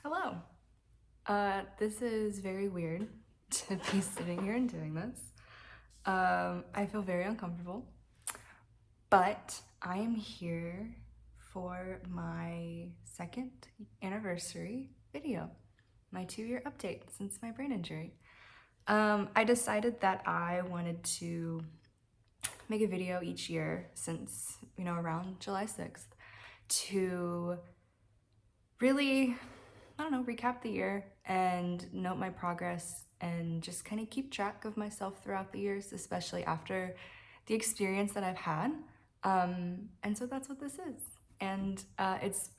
Hello. This is very weird to be sitting here and doing this. I feel very uncomfortable, but I am here for my second anniversary video, my 2-year update since my brain injury. I decided that I wanted to make a video each year since, around July 6th to really, I don't know, recap the year and note my progress and just kind of keep track of myself throughout the years, especially after the experience that I've had. And so that's what this is. And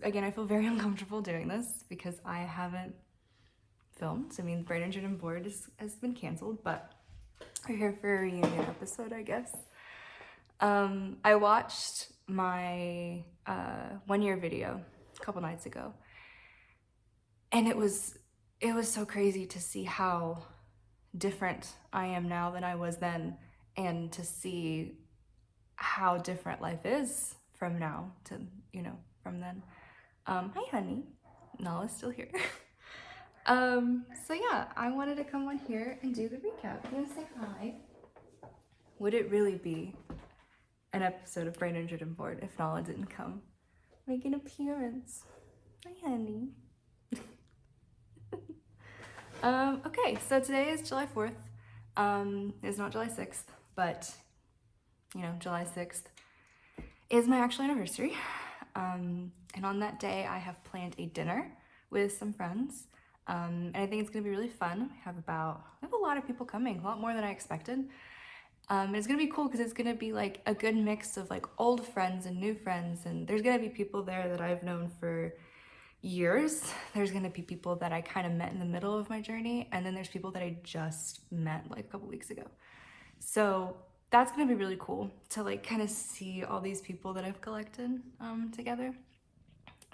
again, I feel very uncomfortable doing this because I haven't filmed. I mean, Brain Injured and Bored has been canceled, but we're here for a reunion episode, I guess. I watched my 1-year video a couple nights ago, and it was so crazy to see how different I am now than I was then, and to see how different life is from now to, from then. Hi, honey. Nala's still here. So yeah, I wanted to come on here and do the recap. You want to say hi? Would it really be an episode of Brain Injured and Bored if Nala didn't come make an appearance? Hi, honey. Okay, so today is July 4th. It's not July 6th, but, July 6th is my actual anniversary. And on that day, I have planned a dinner with some friends. And I think it's gonna be really fun. We have a lot of people coming, a lot more than I expected. And it's gonna be cool because it's gonna be like a good mix of like old friends and new friends. And there's gonna be people there that I've known for years. There's gonna be people that I kind of met in the middle of my journey, and then there's people that I just met like a couple weeks ago. So that's gonna be really cool to like kind of see all these people that I've collected together.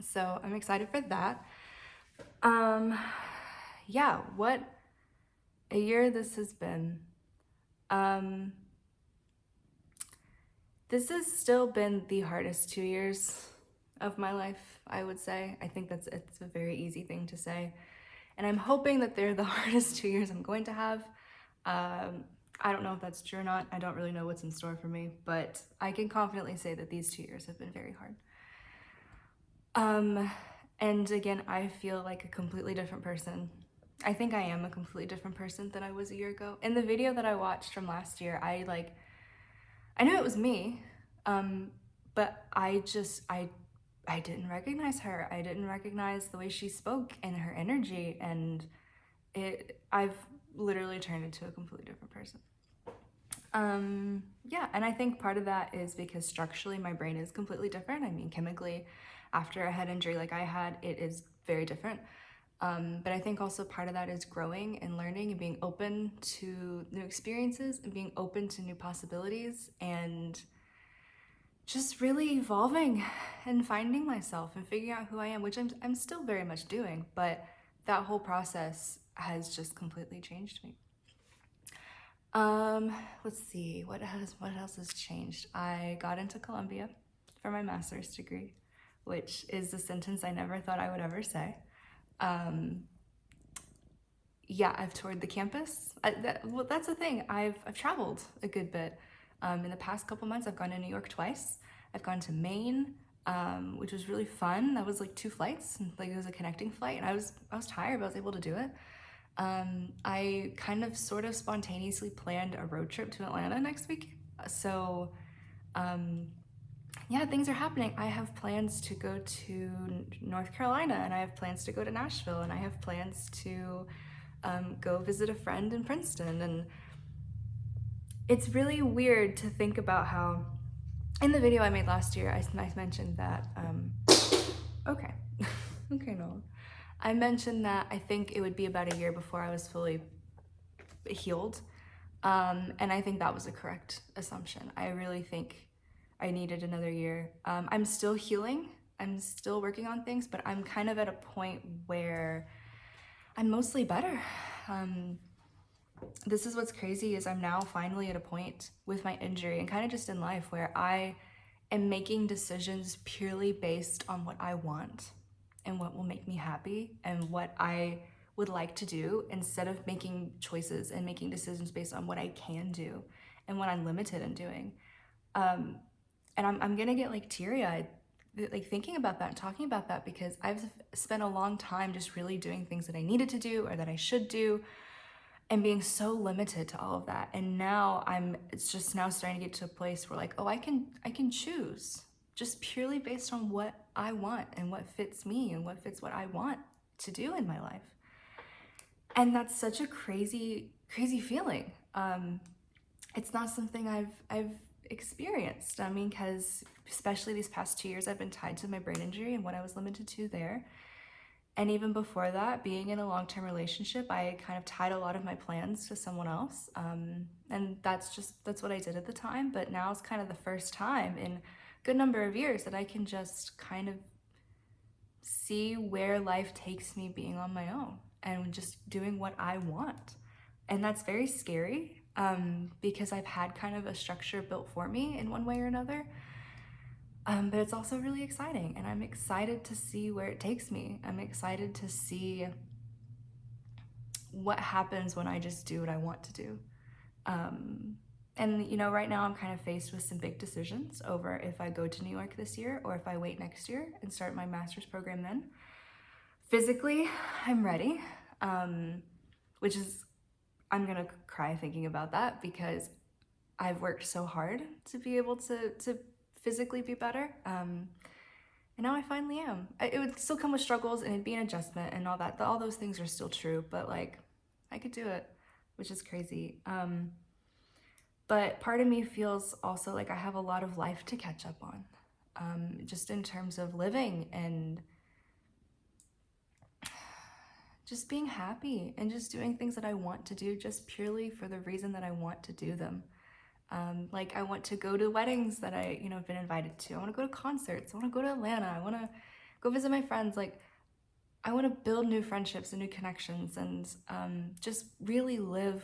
So I'm excited for that. Yeah, what a year this has been. This has still been the hardest 2 years of my life, I would say. I think it's a very easy thing to say. And I'm hoping that they're the hardest 2 years I'm going to have. I don't know if that's true or not. I don't really know what's in store for me, but I can confidently say that these 2 years have been very hard. And again, I feel like a completely different person. I think I am a completely different person than I was a year ago. In the video that I watched from last year, I knew it was me, but I didn't recognize her. I didn't recognize the way she spoke and her energy, and I've literally turned into a completely different person. Yeah, and I think part of that is because structurally my brain is completely different. I mean, chemically, after a head injury like I had, it is very different. But I think also part of that is growing and learning and being open to new experiences and being open to new possibilities and just really evolving and finding myself and figuring out who I am, which I'm still very much doing, but that whole process has just completely changed me. Let's see, what else has changed? I got into Columbia for my master's degree, which is a sentence I never thought I would ever say. Yeah, I've toured the campus. That's the thing. I've traveled a good bit. In the past couple months, I've gone to New York twice. I've gone to Maine, which was really fun. That was like 2 flights, like it was a connecting flight, and I was tired, but I was able to do it. I kind of sort of spontaneously planned a road trip to Atlanta next week. So, yeah, things are happening. I have plans to go to North Carolina, and I have plans to go to Nashville, and I have plans to go visit a friend in Princeton. And it's really weird to think about how, in the video I made last year, I mentioned that, okay, okay, no. I mentioned that I think it would be about a year before I was fully healed. And I think that was a correct assumption. I really think I needed another year. I'm still healing. I'm still working on things, but I'm kind of at a point where I'm mostly better. This is what's crazy is I'm now finally at a point with my injury and kind of just in life where I am making decisions purely based on what I want. and what will make me happy and what I would like to do, instead of making choices and making decisions based on what I can do and what I'm limited in doing. And I'm gonna get like teary-eyed like thinking about that and talking about that, because I've spent a long time just really doing things that I needed to do or that I should do, and being so limited to all of that. And now it's just now starting to get to a place where like, oh, I can choose just purely based on what I want and what fits me and what fits what I want to do in my life. And that's such a crazy feeling. It's not something I've experienced. I mean, because especially these past 2 years, I've been tied to my brain injury and what I was limited to there. And even before that, being in a long-term relationship, I kind of tied a lot of my plans to someone else. And that's what I did at the time. But now it's kind of the first time in a good number of years that I can just kind of see where life takes me being on my own and just doing what I want. And that's very scary, because I've had kind of a structure built for me in one way or another. But it's also really exciting, and I'm excited to see where it takes me. I'm excited to see what happens when I just do what I want to do. And you know, right now I'm kind of faced with some big decisions over if I go to New York this year or if I wait next year and start my master's program then. Physically, I'm ready, which is, I'm gonna cry thinking about that, because I've worked so hard to be able to physically be better. And now I finally am. It would still come with struggles and it'd be an adjustment and all that. All those things are still true, but like, I could do it, which is crazy. But part of me feels also like I have a lot of life to catch up on, just in terms of living and just being happy and just doing things that I want to do just purely for the reason that I want to do them. Like I want to go to weddings that I, have been invited to. I want to go to concerts. I want to go to Atlanta. I want to go visit my friends. Like I want to build new friendships and new connections and just really live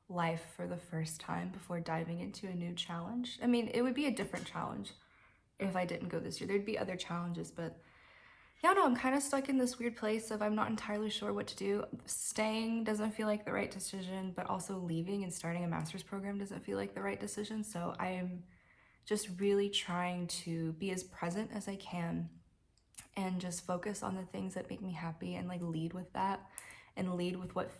life for the first time before diving into a new challenge. I mean, it would be a different challenge if I didn't go this year. There'd be other challenges, but yeah, no, I'm kind of stuck in this weird place of I'm not entirely sure what to do. Staying doesn't feel like the right decision, but also leaving and starting a master's program doesn't feel like the right decision. So I'm just really trying to be as present as I can and just focus on the things that make me happy and like lead with that and lead with what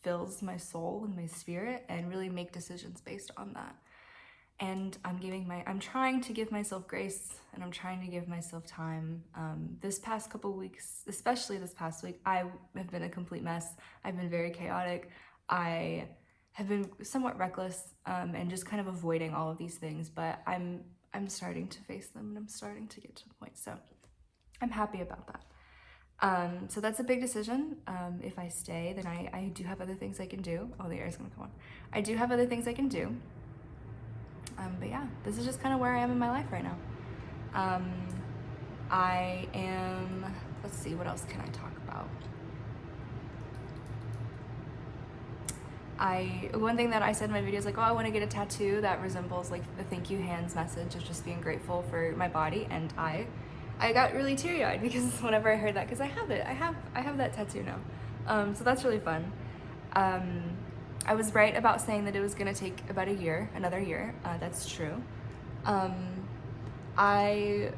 fills my soul and my spirit and really make decisions based on that. And I'm trying to give myself grace and I'm trying to give myself time. This past couple weeks, especially this past week, I have been a complete mess. I've been very chaotic. I have been somewhat reckless and just kind of avoiding all of these things, but I'm starting to face them and I'm starting to get to the point. So I'm happy about that. So that's a big decision. If I stay, then I do have other things I can do. Oh, the air's gonna come on. I do have other things I can do. But yeah, this is just kind of where I am in my life right now. I am, let's see, what else can I talk about? One thing that I said in my video is like, oh, I want to get a tattoo that resembles like the thank you hands message of just being grateful for my body. And I got really teary-eyed because whenever I heard that, because I have it, I have that tattoo now. So that's really fun. I was right about saying that it was gonna take about another year. That's true. I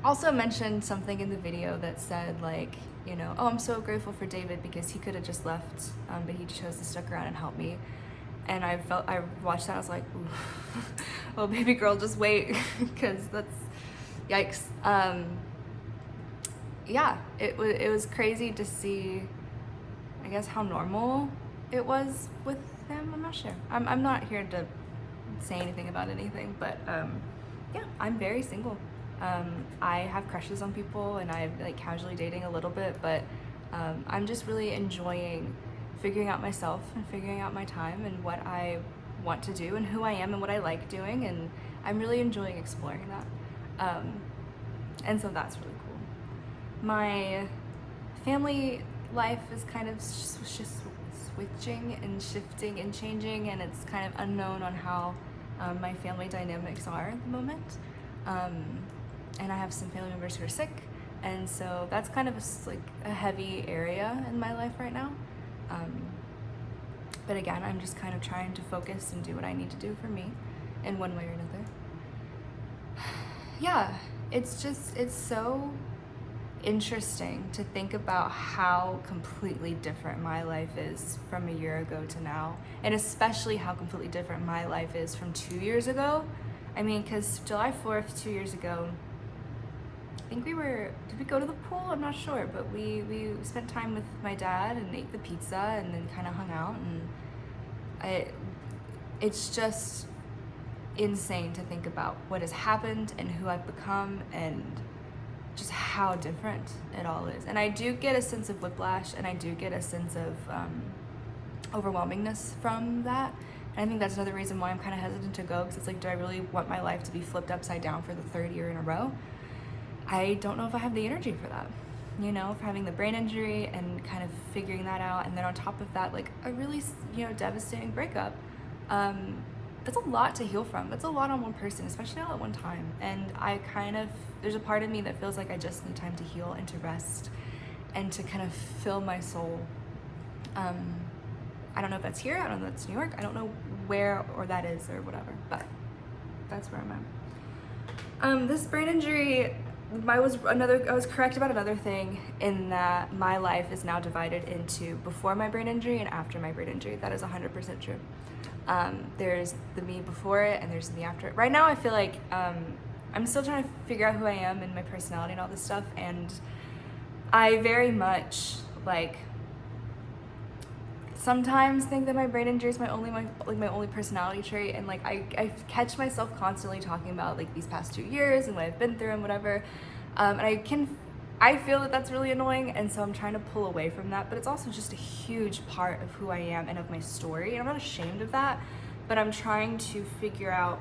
also mentioned something in the video that said like, oh, I'm so grateful for David because he could have just left, but he chose to stick around and help me. And I watched that, I was like, ooh, oh baby girl, just wait, because that's, yikes. Yeah, it was crazy to see, I guess, how normal it was with him. I'm not sure. I'm not here to say anything about anything, but yeah, I'm very single. I have crushes on people and I'm like casually dating a little bit, but I'm just really enjoying figuring out myself and figuring out my time and what I want to do and who I am and what I like doing, and I'm really enjoying exploring that. And so that's really cool. My family life is kind of just switching and shifting and changing, and it's kind of unknown on how my family dynamics are at the moment. And I have some family members who are sick, And so that's kind of like a heavy area in my life right now. But again, I'm just kind of trying to focus and do what I need to do for me in one way or another. Yeah, it's so interesting to think about how completely different my life is from a year ago to now, and especially how completely different my life is from 2 years ago. I mean, because July 4th, 2 years ago, I think did we go to the pool? I'm not sure, but we spent time with my dad and ate the pizza and then kind of hung out, and it's just insane to think about what has happened and who I've become and just how different it all is. And I do get a sense of whiplash, and I do get a sense of overwhelmingness from that. And I think that's another reason why I'm kind of hesitant to go, because it's like, do I really want my life to be flipped upside down for the third year in a row? I don't know if I have the energy for that, you know, for having the brain injury and kind of figuring that out. And then on top of that, like a really, devastating breakup. That's a lot to heal from. That's a lot on one person, especially all at one time. And there's a part of me that feels like I just need time to heal and to rest and to kind of fill my soul. I don't know if that's here, I don't know if that's New York, I don't know where or that is or whatever, but that's where I'm at. This brain injury, I was correct about another thing, in that my life is now divided into before my brain injury and after my brain injury. That is 100% true. There's the me before it and there's the me after it. Right now I feel like I'm still trying to figure out who I am and my personality and all this stuff, and I very much sometimes think that my brain injury is my only personality trait, and I catch myself constantly talking about these past 2 years and what I've been through and whatever, and I feel that that's really annoying, and so I'm trying to pull away from that. But it's also just a huge part of who I am and of my story, and I'm not ashamed of that, but I'm trying to figure out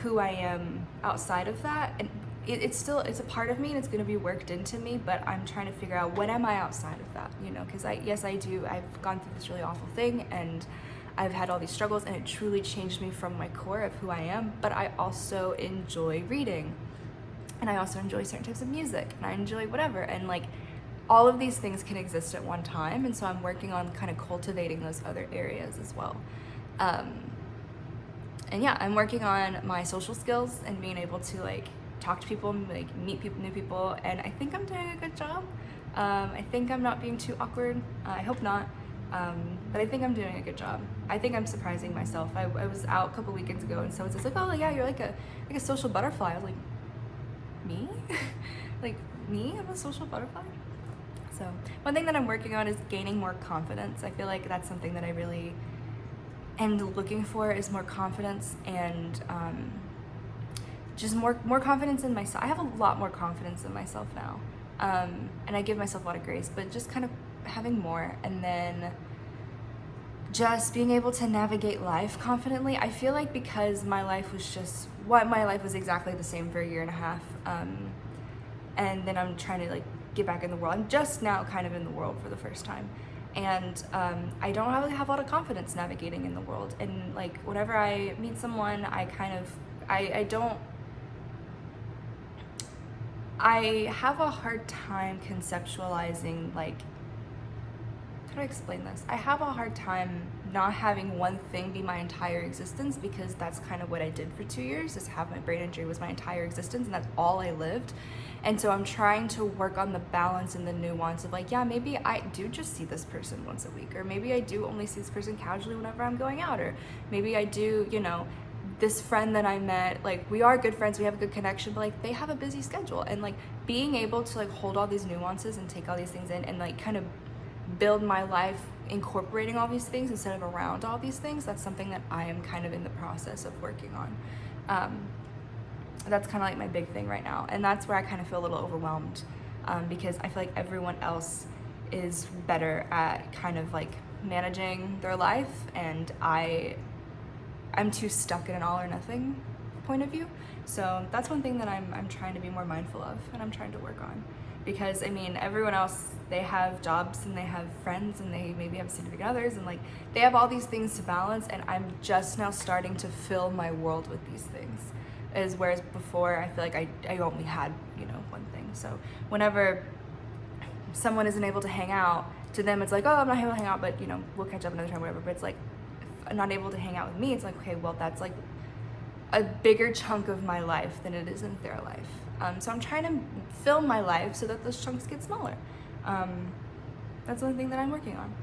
who I am outside of that. And it's a part of me, and it's going to be worked into me, but I'm trying to figure out, what am I outside of that, because I've gone through this really awful thing, and I've had all these struggles, and it truly changed me from my core of who I am. But I also enjoy reading, and I also enjoy certain types of music, and I enjoy whatever, and all of these things can exist at one time, and so I'm working on kind of cultivating those other areas as well. And yeah, I'm working on my social skills and being able to talk to people, meet new people, and I think I'm doing a good job. I think I'm not being too awkward. I hope not, but I think I'm doing a good job. I think I'm surprising myself. I was out a couple weekends ago, and someone says oh yeah, you're like a social butterfly. I was like, me? Me? I'm a social butterfly? So one thing that I'm working on is gaining more confidence. I feel like that's something that I really am looking for, is more confidence, and just more confidence in myself. I have a lot more confidence in myself now, and I give myself a lot of grace, but just kind of having more, and then just being able to navigate life confidently. I feel like because my life was exactly the same for a year and a half, and then I'm trying to get back in the world. I'm just now kind of in the world for the first time, and I don't really have a lot of confidence navigating in the world. And whenever I meet someone, I have a hard time conceptualizing, how do I explain this? I have a hard time not having one thing be my entire existence, because that's kind of what I did for 2 years, is have my brain injury was my entire existence, and that's all I lived. And so I'm trying to work on the balance and the nuance of maybe I do just see this person once a week, or maybe I do only see this person casually whenever I'm going out, or maybe I do, this friend that I met, we are good friends, we have a good connection, but they have a busy schedule. And being able to hold all these nuances and take all these things in, and kind of build my life incorporating all these things instead of around all these things, that's something that I am kind of in the process of working on. That's kind of my big thing right now, and that's where I kind of feel a little overwhelmed, because I feel like everyone else is better at kind of managing their life, and I'm too stuck in an all or nothing point of view. So that's one thing that I'm trying to be more mindful of, and I'm trying to work on. Because everyone else, they have jobs and they have friends and they maybe have significant others, and they have all these things to balance, and I'm just now starting to fill my world with these things. Whereas before I feel like I only had, one thing. So whenever someone isn't able to hang out, to them it's like, oh, I'm not able to hang out, but you know, we'll catch up another time, whatever. But it's like, if I'm not able to hang out with me, it's like, okay, well, that's like a bigger chunk of my life than it is in their life. So I'm trying to fill my life so that those chunks get smaller. That's one thing that I'm working on.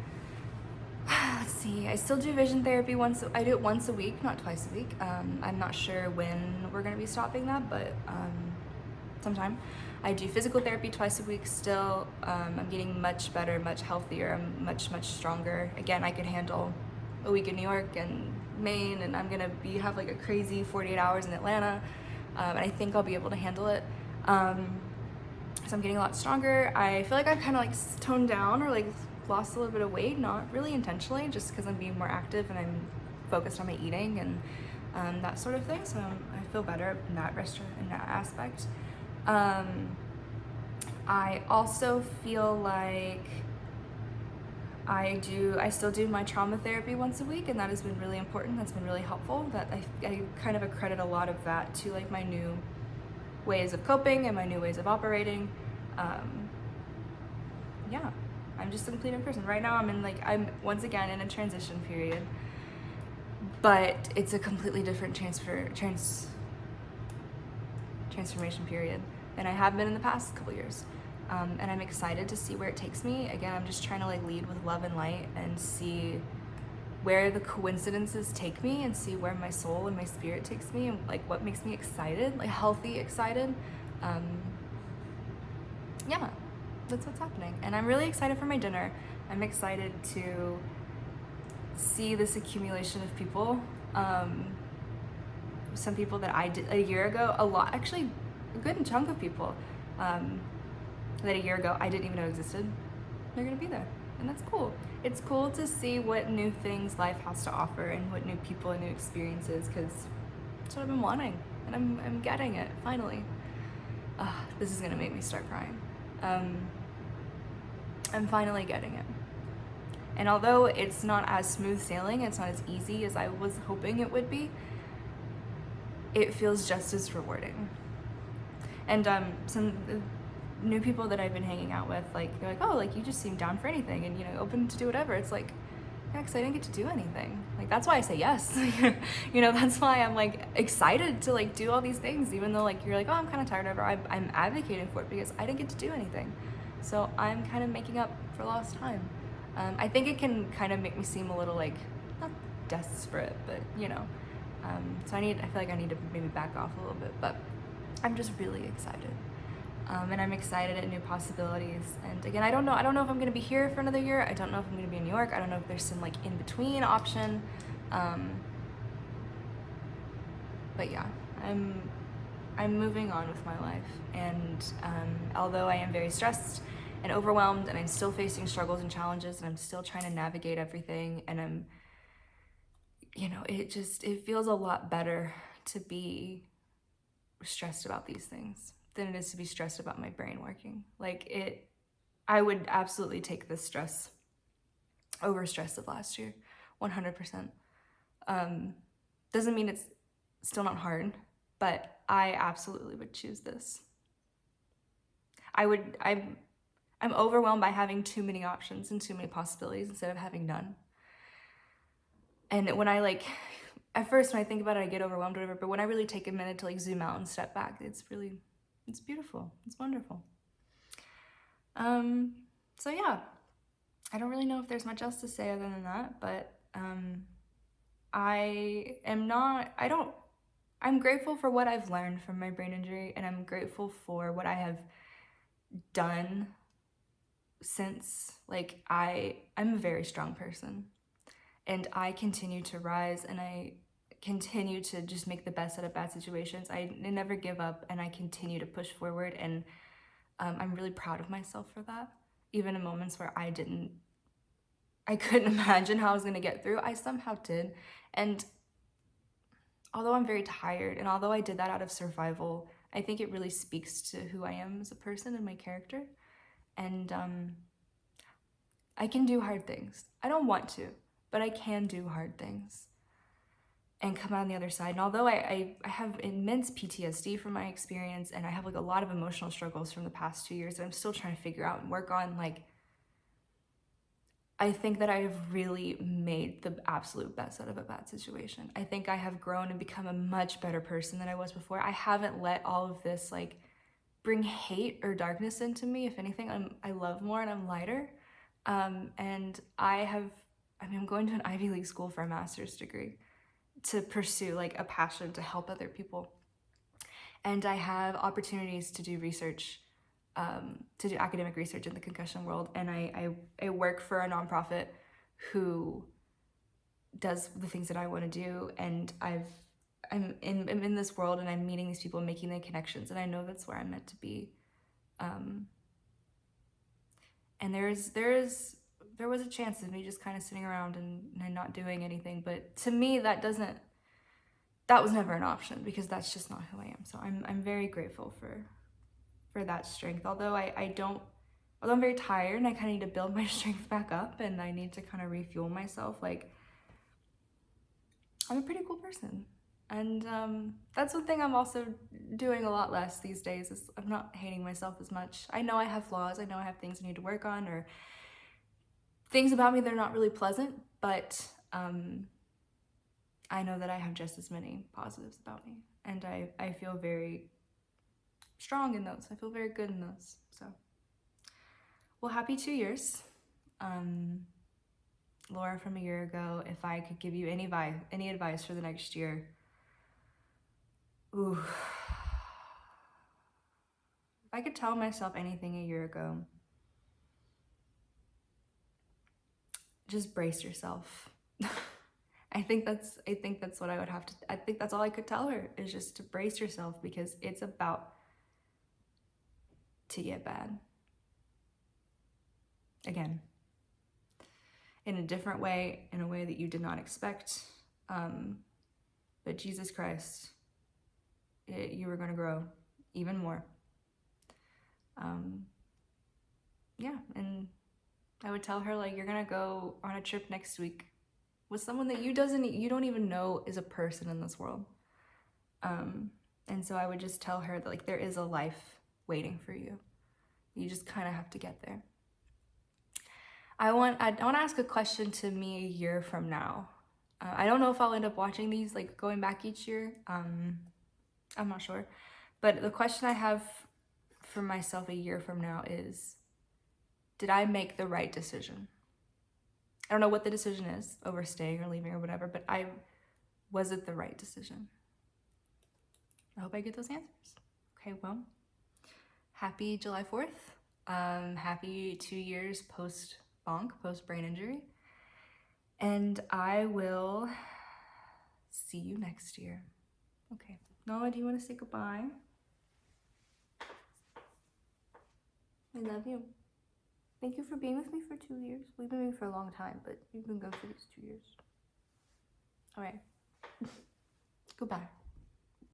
Let's see, I still do vision therapy I do it once a week, not twice a week. I'm not sure when we're gonna be stopping that, but sometime. I do physical therapy twice a week still. I'm getting much better, much healthier, I'm much stronger. Again, I could handle a week in New York and Maine, and I'm gonna have like a crazy 48 hours in Atlanta, and I think I'll be able to handle it. So I'm getting a lot stronger. I feel like I've kind of like toned down or like lost a little bit of weight, not really intentionally, just because I'm being more active and I'm focused on my eating and that sort of thing. So I feel better in that aspect. I also feel like I still do my trauma therapy once a week, and that has been really important. That's been really helpful. That I kind of accredit a lot of that to like my new ways of coping and my new ways of operating. Yeah, I'm just a complete new person. Right now I'm once again in a transition period, but it's a completely different transformation period than I have been in the past couple years. And I'm excited to see where it takes me. Again, I'm just trying to like lead with love and light and see where the coincidences take me and see where my soul and my spirit takes me and like what makes me excited, like healthy excited. Yeah, that's what's happening. And I'm really excited for my dinner. I'm excited to see this accumulation of people. Some people that I did a year ago, actually a good chunk of people that a year ago I didn't even know existed, they're gonna be there. And that's cool. It's cool to see what new things life has to offer and what new people and new experiences, because that's what I've been wanting. And I'm getting it, finally. This is gonna make me start crying. I'm finally getting it. And although it's not as smooth sailing, it's not as easy as I was hoping it would be, it feels just as rewarding. And some new people that I've been hanging out with, like, they're like, oh, like, you just seem down for anything and, you know, open to do whatever. It's like, yeah, because I didn't get to do anything. Like, that's why I say yes. You know, that's why I'm, like, excited to, like, do all these things, even though, like, you're like, oh, I'm kind of tired of it. I'm advocating for it because I didn't get to do anything. So I'm kind of making up for lost time. I think it can kind of make me seem a little, like, not desperate, but, you know. So I feel like I need to maybe back off a little bit, but I'm just really excited. And I'm excited at new possibilities. And again, I don't know if I'm gonna be here for another year. I don't know if I'm gonna be in New York. I don't know if there's some like in between option. But yeah, I'm moving on with my life. And although I am very stressed and overwhelmed, and I'm still facing struggles and challenges, and I'm still trying to navigate everything, and I'm, you know, it feels a lot better to be stressed about these things than it is to be stressed about my brain working. Like, I would absolutely take this stress over stress of last year, 100%. Doesn't mean it's still not hard, but I absolutely would choose this. I'm overwhelmed by having too many options and too many possibilities instead of having none. And when I like, at first when I think about it, I get overwhelmed or whatever, but when I really take a minute to like zoom out and step back, it's beautiful. It's wonderful. So yeah, I don't really know if there's much else to say other than that, but I'm grateful for what I've learned from my brain injury, and I'm grateful for what I have done since. Like, I'm a very strong person, and I continue to rise, and I continue to just make the best out of bad situations. I never give up, and I continue to push forward, and I'm really proud of myself for that. Even in moments where I couldn't imagine how I was gonna get through, I somehow did. And although I'm very tired, and although I did that out of survival, I think it really speaks to who I am as a person and my character. And I can do hard things. I don't want to, but I can do hard things. and come out on the other side. And although I have immense PTSD from my experience, and I have like a lot of emotional struggles from the past 2 years that I'm still trying to figure out and work on, like, I think that I have really made the absolute best out of a bad situation. I think I have grown and become a much better person than I was before. I haven't let all of this like bring hate or darkness into me. If anything, I love more and I'm lighter. And I'm going to an Ivy League school for a master's degree to pursue like a passion to help other people. And I have opportunities to do research, to do academic research in the concussion world. And I work for a nonprofit who does the things that I want to do. And I'm in this world, and I'm meeting these people and making the connections. And I know that's where I'm meant to be. And there was a chance of me just kind of sitting around and not doing anything. But to me, that was never an option, because that's just not who I am. So I'm very grateful for that strength. Although I'm very tired and I kind of need to build my strength back up, and I need to kind of refuel myself. Like, I'm a pretty cool person. And that's one thing I'm also doing a lot less these days, is I'm not hating myself as much. I know I have flaws. I know I have things I need to work on, or things about me that are not really pleasant, but I know that I have just as many positives about me. And I feel very strong in those. I feel very good in those. So, well, happy 2 years. Laura from a year ago, if I could give you any advice for the next year, if I could tell myself anything a year ago, just brace yourself. I think that's what I would have to, I think that's all I could tell her, is just to brace yourself, because it's about to get bad. Again, in a different way, in a way that you did not expect. But Jesus Christ, you were going to grow even more. Yeah, and I would tell her, like, you're going to go on a trip next week with someone that you don't even know is a person in this world. And so I would just tell her that, like, there is a life waiting for you. You just kind of have to get there. I want to ask a question to me a year from now. I don't know if I'll end up watching these, like, going back each year. I'm not sure. But the question I have for myself a year from now is, did I make the right decision? I don't know what the decision is, over staying or leaving or whatever, but was it the right decision? I hope I get those answers. Okay, well, happy July 4th. Happy 2 years post-bonk, post-brain injury. And I will see you next year. Okay. Noah, do you want to say goodbye? I love you. Thank you for being with me for 2 years. We've been with me for a long time, but you've been good for these 2 years. All right. Goodbye.